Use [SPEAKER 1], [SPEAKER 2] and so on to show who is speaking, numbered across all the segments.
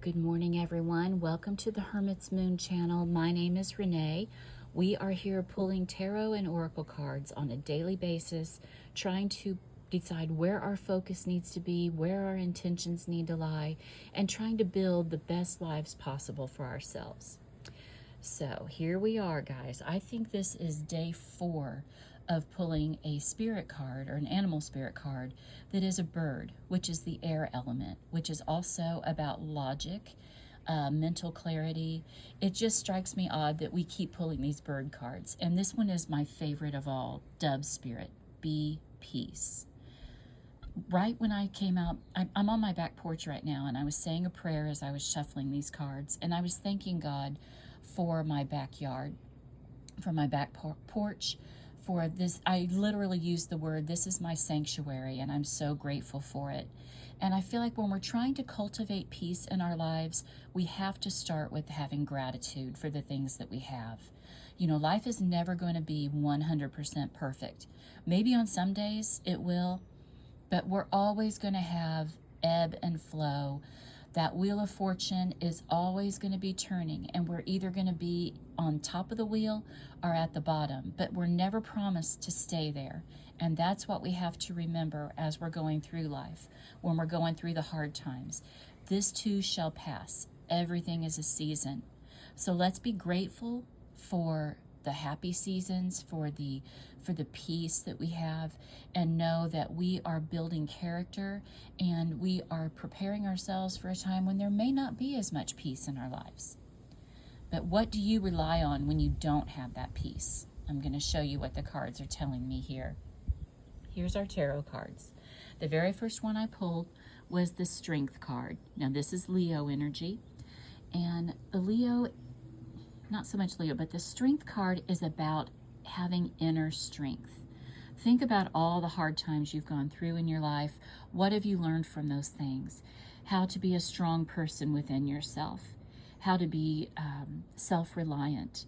[SPEAKER 1] Good morning, everyone. Welcome to the Hermit's Moon channel. My name is Renee. We are here pulling tarot and oracle cards on a daily basis, trying to decide where our focus needs to be, where our intentions need to lie, and trying to build the best lives possible for ourselves. So here we are, guys. I think this is day 4 of pulling a spirit card or an animal spirit card that is a bird, which is the air element, which is also about logic, mental clarity. It just strikes me odd that we keep pulling these bird cards. And this one is my favorite of all, Dove Spirit, Be Peace. Right when I came out, I'm on my back porch right now, and I was saying a prayer as I was shuffling these cards, and I was thanking God for my backyard, for my back porch, for this. I literally used the word, this is my sanctuary, and I'm so grateful for it. And I feel like when we're trying to cultivate peace in our lives, we have to start with having gratitude for the things that we have. You know, life is never going to be 100% perfect. Maybe on some days it will, but we're always going to have ebb and flow. That wheel of fortune is always going to be turning, and we're either going to be on top of the wheel or at the bottom, but we're never promised to stay there. And that's what we have to remember as we're going through life, when we're going through the hard times. This too shall pass. Everything is a season. So let's be grateful for the happy seasons, for the peace that we have, and know that we are building character and we are preparing ourselves for a time when there may not be as much peace in our lives. But what do you rely on when you don't have that peace? I'm going to show you what the cards are telling me here. Here's our tarot cards. The very first one I pulled was the Strength card. Now this is Leo energy, and the Leo, not so much Leo, but the Strength card is about having inner strength. Think about all the hard times you've gone through in your life. What have you learned from those things? How to be a strong person within yourself. How to be self-reliant.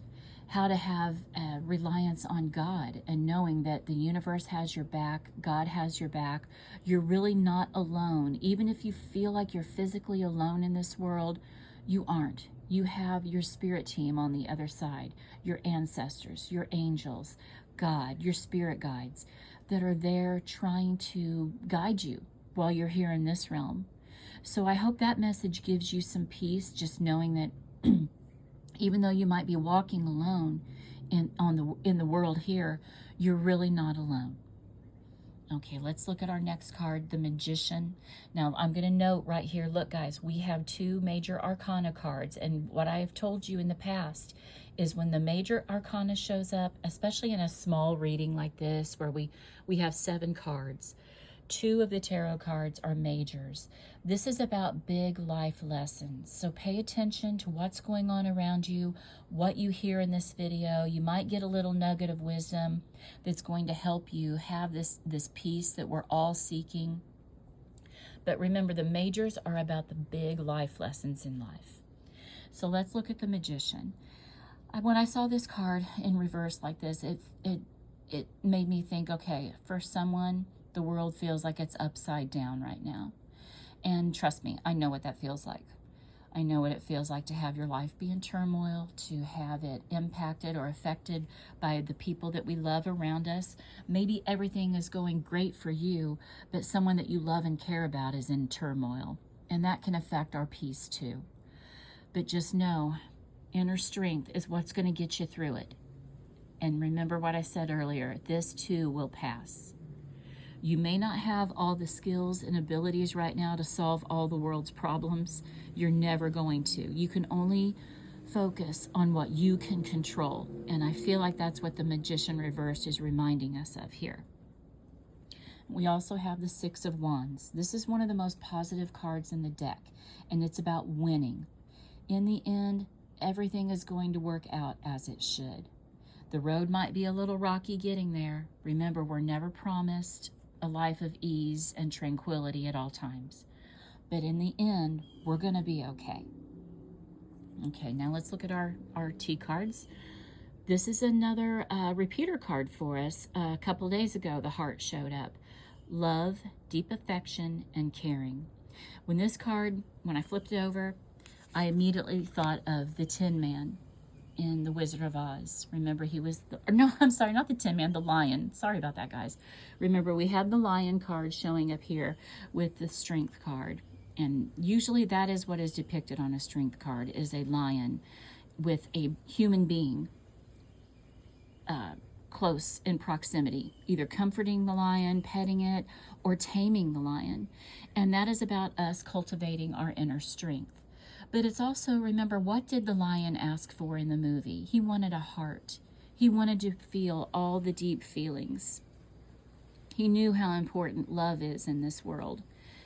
[SPEAKER 1] How to have reliance on God and knowing that the universe has your back, God has your back. You're really not alone. Even if you feel like you're physically alone in this world, you aren't. You have your spirit team on the other side, your ancestors, your angels, God, your spirit guides that are there trying to guide you while you're here in this realm. So I hope that message gives you some peace, just knowing that even though you might be walking alone in the world here, you're really not alone. Okay, let's look at our next card, the Magician. Now, I'm going to note right here, look, guys, we have 2 major arcana cards. And what I have told you in the past is when the major arcana shows up, especially in a small reading like this, where we have 7 cards, 2 of the tarot cards are majors. This is about big life lessons. So pay attention to what's going on around you, what you hear in this video. You might get a little nugget of wisdom that's going to help you have this peace that we're all seeking. But remember, the majors are about the big life lessons in life. So let's look at the Magician. When I saw this card in reverse like this, it made me think, okay, for someone, the world feels like it's upside down right now. And trust me, I know what that feels like. I know what it feels like to have your life be in turmoil, to have it impacted or affected by the people that we love around us. Maybe everything is going great for you, but someone that you love and care about is in turmoil. And that can affect our peace too. But just know, inner strength is what's going to get you through it. And remember what I said earlier, this too will pass. You may not have all the skills and abilities right now to solve all the world's problems. You're never going to. You can only focus on what you can control. And I feel like that's what the Magician reversed is reminding us of here. We also have the 6 of Wands. This is one of the most positive cards in the deck, and it's about winning. In the end, everything is going to work out as it should. The road might be a little rocky getting there. Remember, we're never promised a life of ease and tranquility at all times. But in the end, we're going to be okay. Okay, now let's look at our T cards. This is another repeater card for us. A couple days ago, the heart showed up. Love, deep affection, and caring. When I flipped it over, I immediately thought of the Tin Man in The Wizard of Oz. Remember, he was no, I'm sorry, not the Tin Man, the lion. Sorry about that, guys. Remember, we had the lion card showing up here with the strength card. And usually that is what is depicted on a strength card, is a lion with a human being close in proximity, either comforting the lion, petting it, or taming the lion. And that is about us cultivating our inner strength. But it's also, remember, what did the lion ask for in the movie? He wanted a heart. He wanted to feel all the deep feelings. He knew how important love is in this world,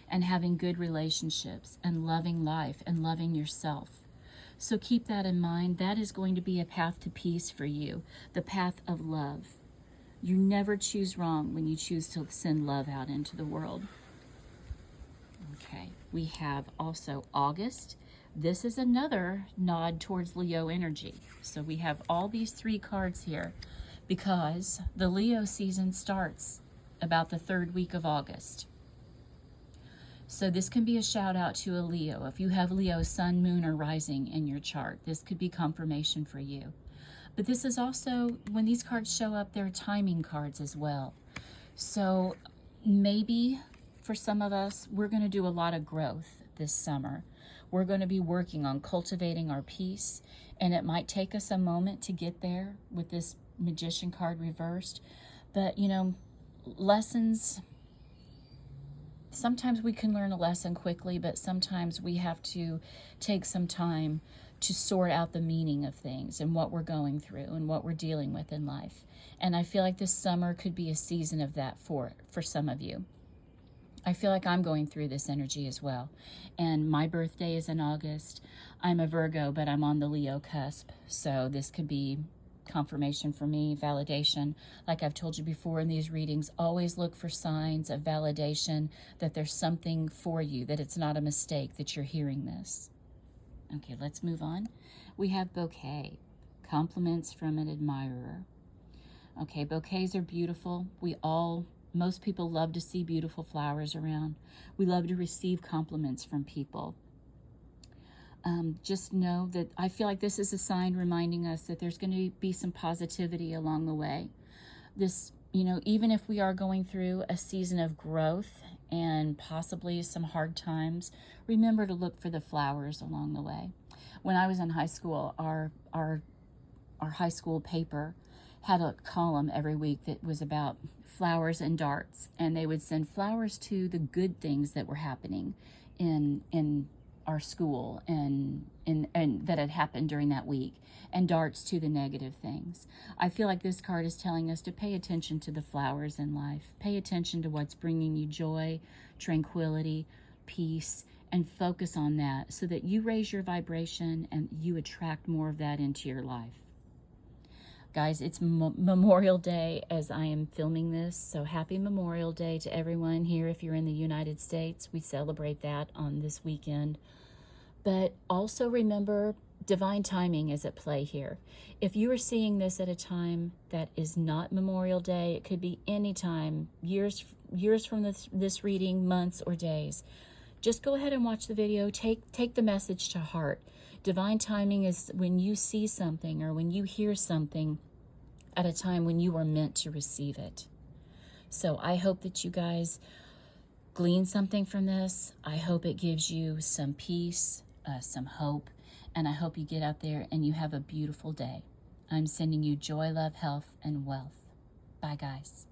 [SPEAKER 1] and having good relationships, and loving life, and loving yourself. So keep that in mind. That is going to be a path to peace for you, the path of love. You never choose wrong when you choose to send love out into the world. Okay, we have also August. This is another nod towards Leo energy. So we have all these 3 cards here because the Leo season starts about the 3rd week of August. So this can be a shout out to a Leo. If you have Leo sun, moon, or rising in your chart, this could be confirmation for you. But this is also, when these cards show up, they're timing cards as well. So maybe for some of us, we're going to do a lot of growth this summer. We're going to be working on cultivating our peace, and it might take us a moment to get there with this Magician card reversed. But, you know, lessons, sometimes we can learn a lesson quickly, but sometimes we have to take some time to sort out the meaning of things and what we're going through and what we're dealing with in life. And I feel like this summer could be a season of that for some of you. I feel like I'm going through this energy as well. And my birthday is in August. I'm a Virgo, but I'm on the Leo cusp. So this could be confirmation for me, validation. Like I've told you before in these readings, always look for signs of validation that there's something for you, that it's not a mistake that you're hearing this. Okay, let's move on. We have bouquet, compliments from an admirer. Okay, bouquets are beautiful. Most people love to see beautiful flowers around. We love to receive compliments from people. Just know that I feel like this is a sign reminding us that there's going to be some positivity along the way. This, you know, even if we are going through a season of growth and possibly some hard times, remember to look for the flowers along the way. When I was in high school, our high school paper had a column every week that was about flowers and darts, and they would send flowers to the good things that were happening in our school and that had happened during that week, and darts to the negative things. I feel like this card is telling us to pay attention to the flowers in life. Pay attention to what's bringing you joy, tranquility, peace, and focus on that so that you raise your vibration and you attract more of that into your life. Guys, it's Memorial Day as I am filming this, so happy Memorial Day to everyone here. If you're in the United States, we celebrate that on this weekend. But also remember, divine timing is at play here. If you are seeing this at a time that is not Memorial Day, it could be any time, years from this reading, months or days. Just go ahead and watch the video. Take the message to heart. Divine timing is when you see something or when you hear something at a time when you are meant to receive it. So I hope that you guys glean something from this. I hope it gives you some peace, some hope, and I hope you get out there and you have a beautiful day. I'm sending you joy, love, health, and wealth. Bye, guys.